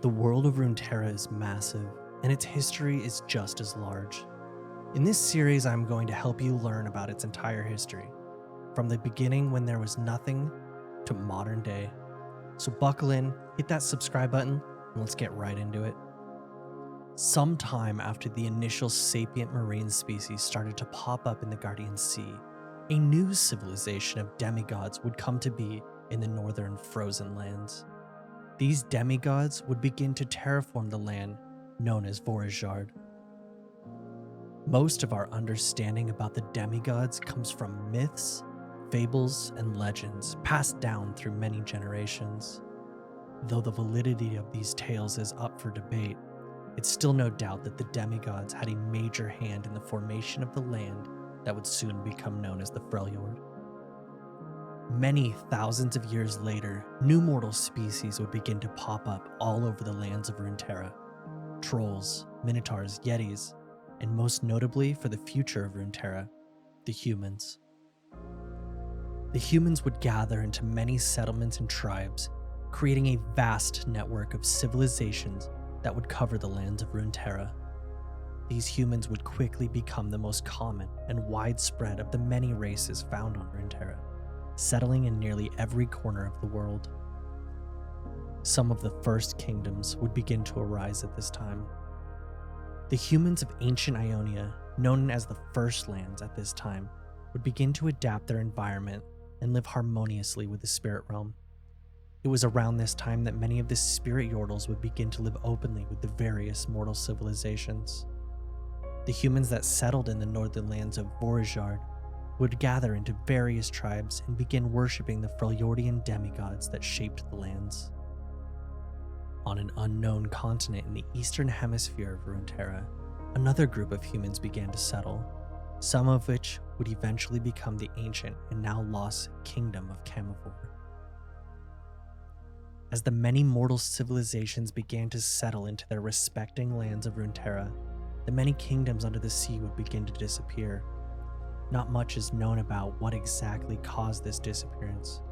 The world of Runeterra is massive, and its history is just as large. In this series, I'm going to help you learn about its entire history, from the beginning when there was nothing to modern day. So buckle in, hit that subscribe button, and let's get right into it. Sometime after the initial sapient marine species started to pop up in the Guardian Sea, a new civilization of demigods would come to be in the northern frozen lands. These demigods would begin to terraform the land known as Vorjard. Most of our understanding about the demigods comes from myths, fables, and legends passed down through many generations. Though the validity of these tales is up for debate, it's still no doubt that the demigods had a major hand in the formation of the land that would soon become known as the Freljord. Many thousands of years later, new mortal species would begin to pop up all over the lands of Runeterra. Trolls, minotaurs, yetis, and most notably for the future of Runeterra, the humans. The humans would gather into many settlements and tribes, creating a vast network of civilizations that would cover the lands of Runeterra. These humans would quickly become the most common and widespread of the many races found on Runeterra, settling in nearly every corner of the world. Some of the first kingdoms would begin to arise at this time. The humans of ancient Ionia, known as the First Lands at this time, would begin to adapt their environment and live harmoniously with the spirit realm. It was around this time that many of the spirit yordles would begin to live openly with the various mortal civilizations. The humans that settled in the northern lands of Vorjard would gather into various tribes and begin worshipping the Freljordian demigods that shaped the lands. On an unknown continent in the eastern hemisphere of Runeterra, another group of humans began to settle, some of which would eventually become the ancient and now lost Kingdom of Camavor. As the many mortal civilizations began to settle into their respecting lands of Runeterra, the many kingdoms under the sea would begin to disappear. Not much is known about what exactly caused this disappearance.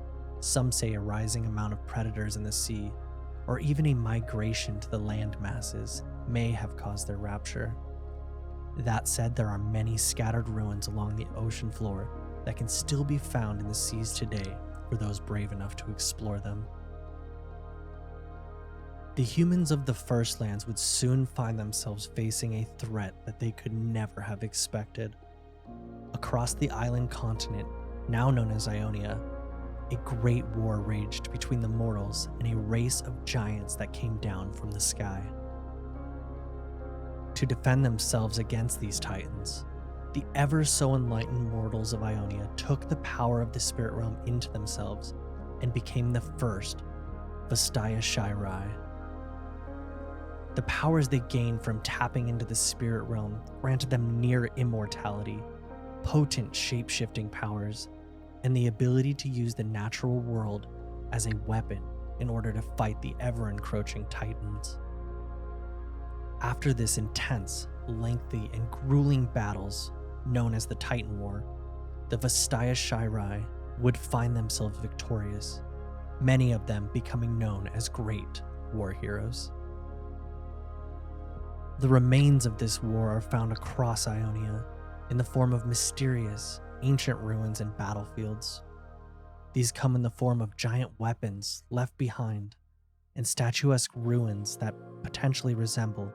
Some say a rising amount of predators in the sea, or even a migration to the land masses, may have caused their rapture. That said, there are many scattered ruins along the ocean floor that can still be found in the seas today for those brave enough to explore them. The humans of the First Lands would soon find themselves facing a threat that they could never have expected. Across the island continent, now known as Ionia, a great war raged between the mortals and a race of giants that came down from the sky. To defend themselves against these titans, the ever so enlightened mortals of Ionia took the power of the spirit realm into themselves and became the first Vastaya Shirai. The powers they gained from tapping into the spirit realm granted them near immortality, potent shape-shifting powers, and the ability to use the natural world as a weapon in order to fight the ever-encroaching titans. After this intense, lengthy, and grueling battles, known as the Titan War, the Vastaya Shirai would find themselves victorious, many of them becoming known as great war heroes. The remains of this war are found across Ionia in the form of mysterious, ancient ruins and battlefields. These come in the form of giant weapons left behind and statuesque ruins that potentially resemble,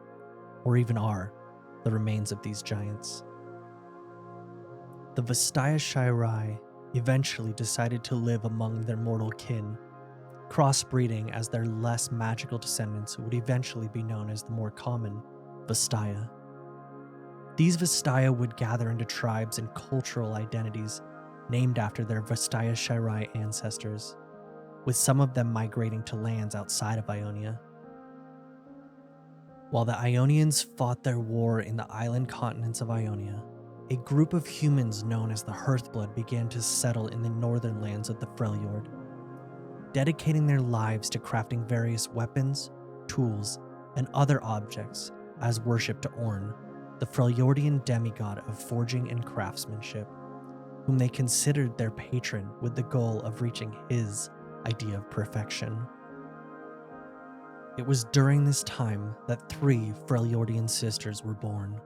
or even are, the remains of these giants. The Vastaya Shirai eventually decided to live among their mortal kin, crossbreeding as their less magical descendants would eventually be known as the more common Vastaya. These Vastaya would gather into tribes and cultural identities named after their Vastaya Shirai ancestors, with some of them migrating to lands outside of Ionia. While the Ionians fought their war in the island continents of Ionia, a group of humans known as the Hearthblood began to settle in the northern lands of the Freljord, dedicating their lives to crafting various weapons, tools, and other objects as worship to Orn, the Freljordian demigod of forging and craftsmanship, whom they considered their patron with the goal of reaching his idea of perfection. It was during this time that 3 Freljordian sisters were born.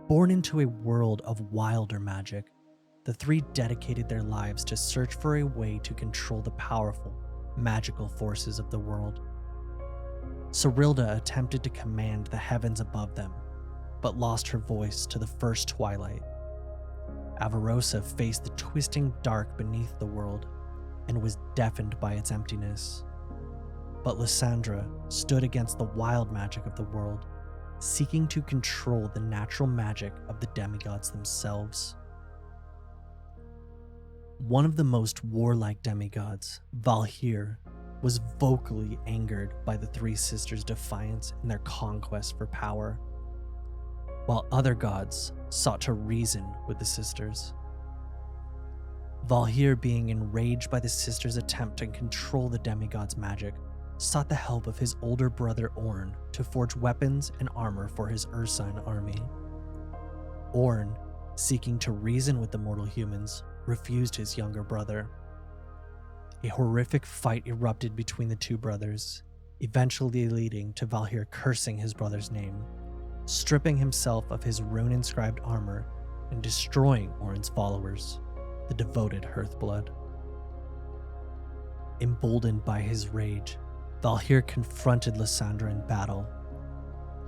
Born into a world of wilder magic, the 3 dedicated their lives to search for a way to control the powerful, magical forces of the world. Cyrilda attempted to command the heavens above them, but lost her voice to the first twilight. Avarosa faced the twisting dark beneath the world and was deafened by its emptiness. But Lysandra stood against the wild magic of the world, seeking to control the natural magic of the demigods themselves. One of the most warlike demigods, Valhere, was vocally angered by the 3 sisters' defiance in their conquest for power, while other gods sought to reason with the sisters. Valhere, being enraged by the sisters' attempt to control the demigods' magic, sought the help of his older brother Orn to forge weapons and armor for his Ursine army. Orn, seeking to reason with the mortal humans, refused his younger brother. A horrific fight erupted between the 2 brothers, eventually leading to Valhere cursing his brother's name, stripping himself of his rune-inscribed armor, and destroying Orn's followers, the devoted Hearthblood. Emboldened by his rage, Valhere confronted Lysandra in battle.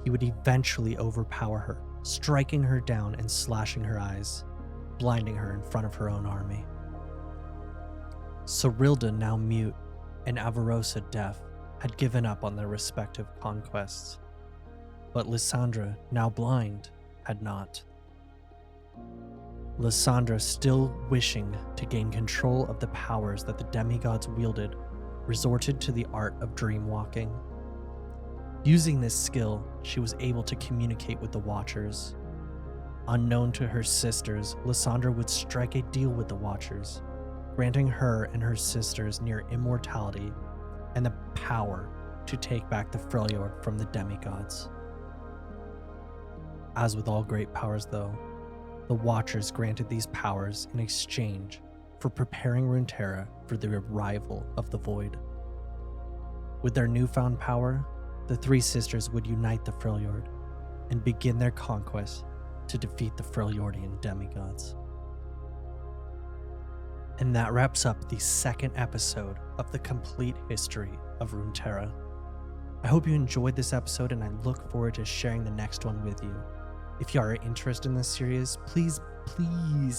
He would eventually overpower her, striking her down and slashing her eyes, blinding her in front of her own army. Cyrilda, now mute, and Avarosa, deaf, had given up on their respective conquests, but Lysandra, now blind, had not. Lysandra, still wishing to gain control of the powers that the demigods wielded, resorted to the art of dreamwalking. Using this skill, she was able to communicate with the Watchers. Unknown to her sisters, Lysandra would strike a deal with the Watchers, granting her and her sisters near immortality and the power to take back the Freljord from the demigods. As with all great powers though, the Watchers granted these powers in exchange for preparing Runeterra for the arrival of the Void. With their newfound power, the 3 sisters would unite the Freljord and begin their conquest to defeat the Freljordian demigods. And that wraps up the 2nd episode of the complete history of Runeterra. I hope you enjoyed this episode, and I look forward to sharing the next one with you. If you are interested in this series, please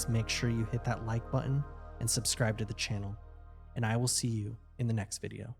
make sure you hit that like button and subscribe to the channel, and I will see you in the next video.